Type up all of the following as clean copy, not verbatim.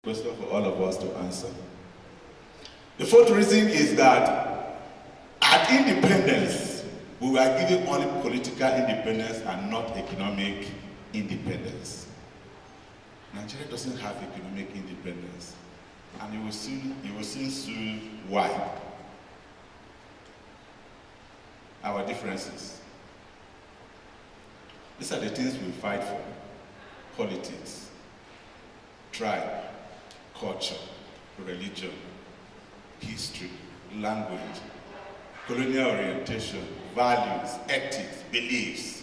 Question for all of us to answer. The fourth reason is that at independence, we were given only political independence and not economic independence. Nigeria doesn't have economic independence, and you will soon see why. Our differences. These are the things we fight for: politics, tribe, culture, religion, history, language, colonial orientation, values, ethics, beliefs.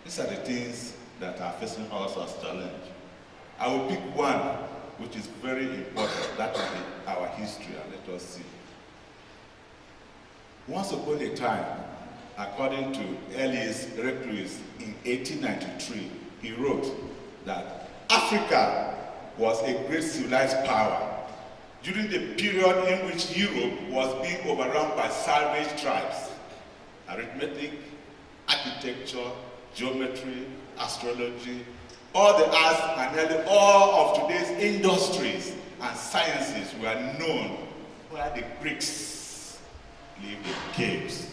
These are the things that are facing us as challenge. I will pick one which is very important. That will be our history, and let us see. Once upon a time, according to Elias Reclus in 1893, he wrote that Africa was a great civilized power during the period in which Europe was being overrun by savage tribes. Arithmetic, architecture, geometry, astrology, all the arts and nearly all of today's industries and sciences were known where the Greeks lived in caves.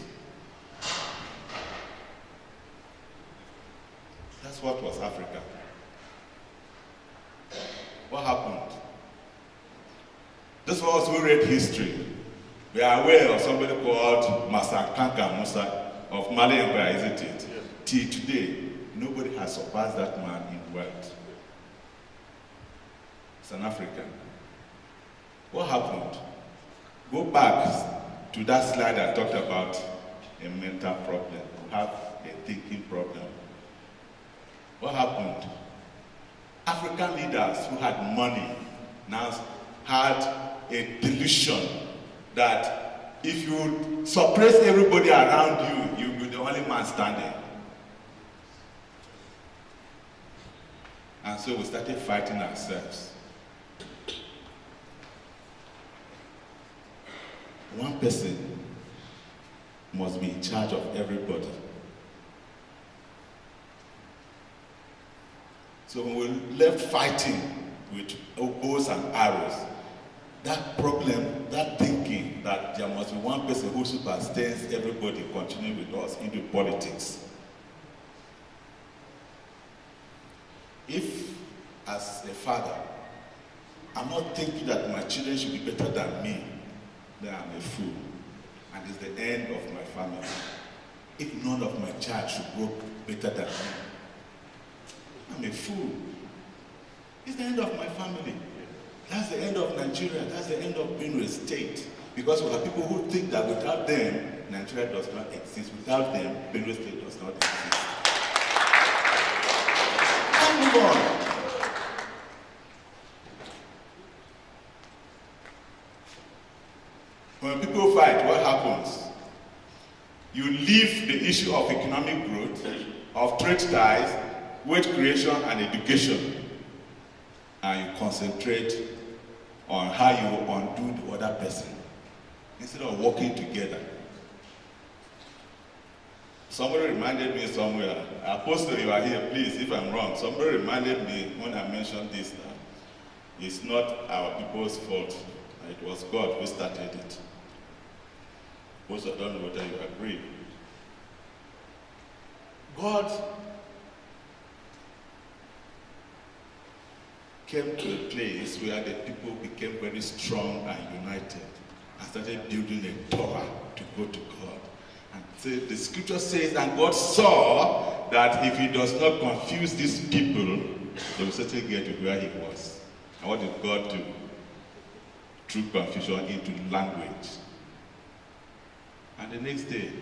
That's what was Africa. What happened? Those of us who read history, we are aware of somebody called Kanka Musa of Mali Empire, isn't it? Yes. Till today, nobody has surpassed that man in wealth. He's an African. What happened? Go back to that slide I talked about a mental problem, have a thinking problem. What happened? African leaders who had money now had a delusion that if you suppress everybody around you, you'll be the only man standing. And so we started fighting ourselves. One person must be in charge of everybody. So when we left fighting with bows and arrows, that problem, that thinking that there must be one person who supersedes everybody continuing with us into politics. If, as a father, I'm not thinking that my children should be better than me, then I'm a fool, and it's the end of my family. If none of my child should grow better than me, I'm a fool. It's the end of my family. That's the end of Nigeria. That's the end of Benue State. Because we have people who think that without them, Nigeria does not exist. Without them, Benue State does not exist. Let's move on. When people fight, what happens? You leave the issue of economic growth, of trade ties, wealth creation and education, and you concentrate on how you undo the other person instead of working together. Somebody reminded me somewhere, Apostle, you are here, please, if I'm wrong. Somebody reminded me when I mentioned this, it's not our people's fault. It was God who started it. Apostle, I don't know whether you agree. God came to a place where the people became very strong and united and started building a Torah to go to God. And so the scripture says, and God saw that if he does not confuse these people, they will certainly get to where he was. And what did God do? Threw confusion into language. And the next day,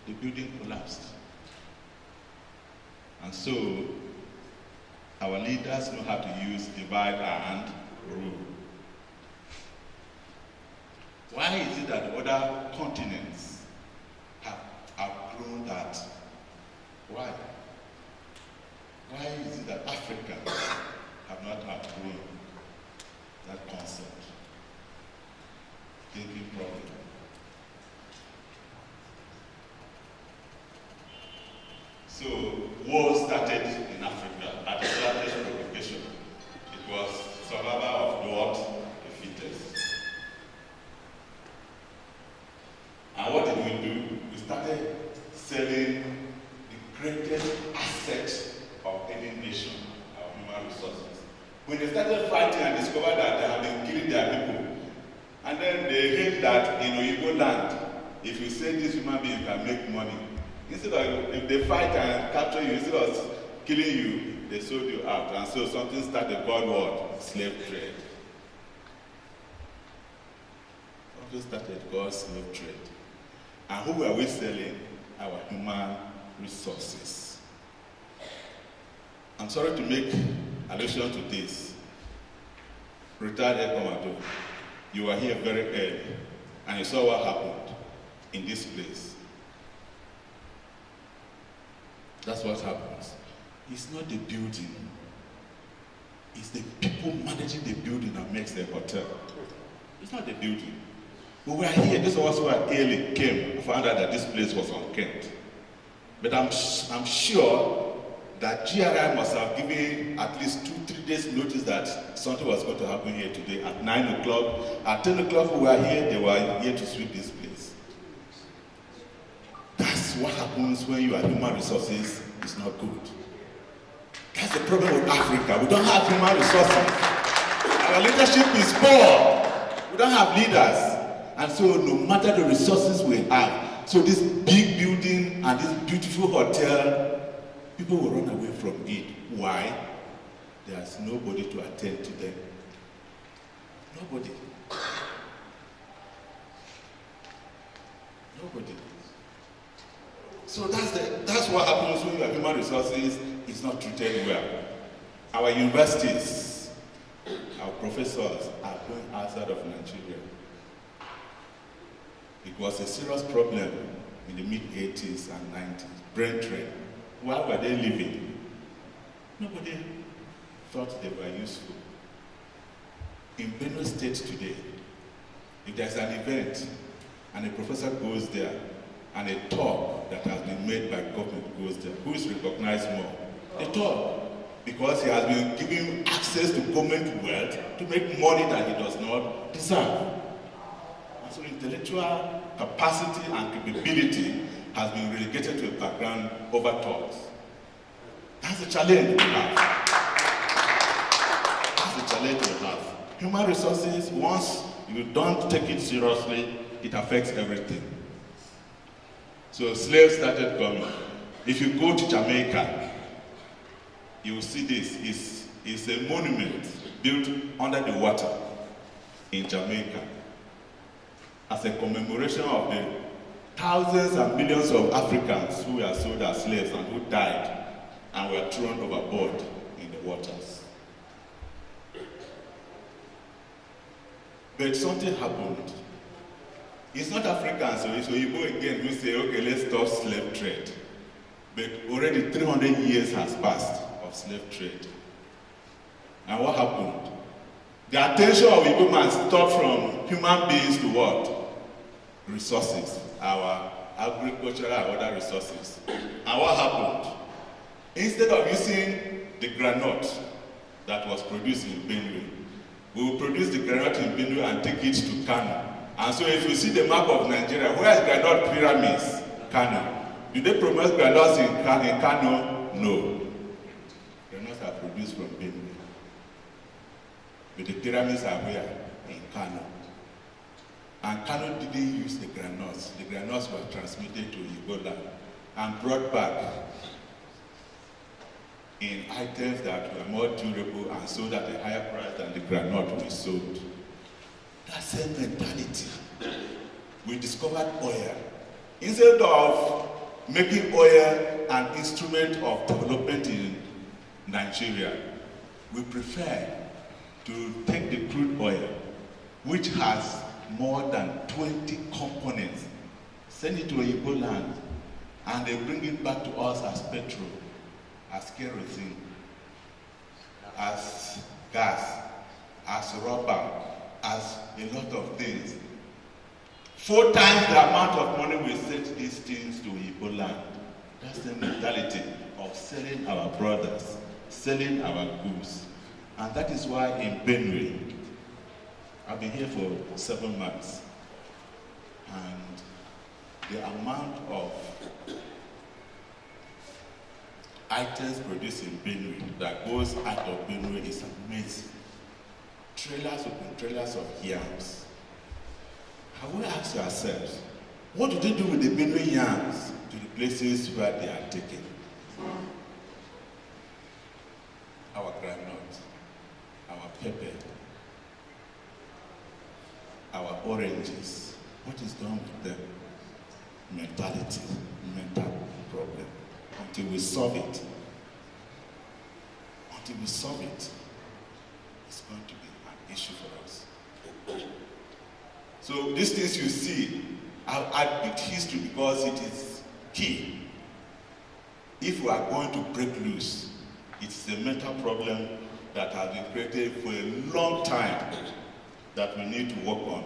the building collapsed. And so, our leaders know how to use divide and rule. Why is it that the other continents have outgrown that? Why? Why is it that Africa have not outgrown that concept? Thinking problem. So, war started in Africa at a certain When they started fighting and discovered that they have been killing their people, and then they hate that in Igbo land, if you say this human being can make money, instead of, if they fight and capture you, instead of killing you, they sold you out. And so something started called what? Slave trade. Something started called slave trade. And who were we selling? Our human resources. I'm sorry to make allusion to this. Retired Air Commodore, you were here very early, and you saw what happened in this place. That's what happens. It's not the building. It's the people managing the building that makes the hotel. It's not the building. We were here, this was where early came and found out that this place was unkempt. But I'm sure that GRI must have given at least 2-3 days notice that something was going to happen here today at 9 o'clock. At 10 o'clock we were here, they were here to sweep this place. That's what happens when your human resources is not good. That's the problem with Africa. We don't have human resources. Our leadership is poor. We don't have leaders. And so no matter the resources we have, so this big building and this beautiful hotel, people will run away from it. Why? There's nobody to attend to them. Nobody. Nobody. So that's what happens when your human resources is not treated well. Our universities, our professors are going outside of Nigeria. It was a serious problem in the mid-80s and 90s. Brain drain. Why were they living? Nobody thought they were useful. In Benue State today, if there's an event and a professor goes there and a talk that has been made by government goes there, who is recognized more? The talk. Because he has been given access to government wealth to make money that he does not deserve. And so intellectual capacity and capability has been relegated to a background over talks. That's the challenge we have. That's the challenge we have. Human resources, once you don't take it seriously, it affects everything. So slaves started coming. If you go to Jamaica, you will see this. It's a monument built under the water in Jamaica as a commemoration of the thousands and millions of Africans who were sold as slaves and who died and were thrown overboard in the waters. But something happened. It's not Africans, so you go again, we say, okay, let's stop slave trade. But already 300 years has passed of slave trade. And what happened? The attention of Igbo man stopped from human beings to what? Resources, our agricultural and other resources. And what happened? Instead of using the granite that was produced in Benue, we will produce the granite in Benue and take it to Kano. And so if you see the map of Nigeria, where is granite pyramids? Kano. Do they produce granites in Kano? No. Granites are produced from Benue. But the pyramids are where? In Kano. And Kano didn't use the granites. The granites were transmitted to Ebola and brought back in items that were more durable and sold at a higher price than the granite we sold. That same mentality. We discovered oil. Instead of making oil an instrument of development in Nigeria, we prefer to take the crude oil, which has more than 20 components, send it to Igbo land, and they bring it back to us as petrol, as kerosene, as gas, as rubber, as a lot of things. 4 times the amount of money we send these things to Igbo land. That's the mentality of selling our brothers, selling our goods. And that is why in Benue, I've been here for 7 months, and the amount of items produced in Benue that goes out of Benue is amazing. Trailers upon trailers of yams. Have we asked ourselves, what do they do with the Benue yams to the places where they are taken? Our groundnut, our pepper, our oranges, what is done with them? Mentality, mental problem. Until we solve it, it's going to be an issue for us. So these things you see, I picked history because it is key. If we are going to break loose, it's a mental problem that has been created for a long time that we need to work on.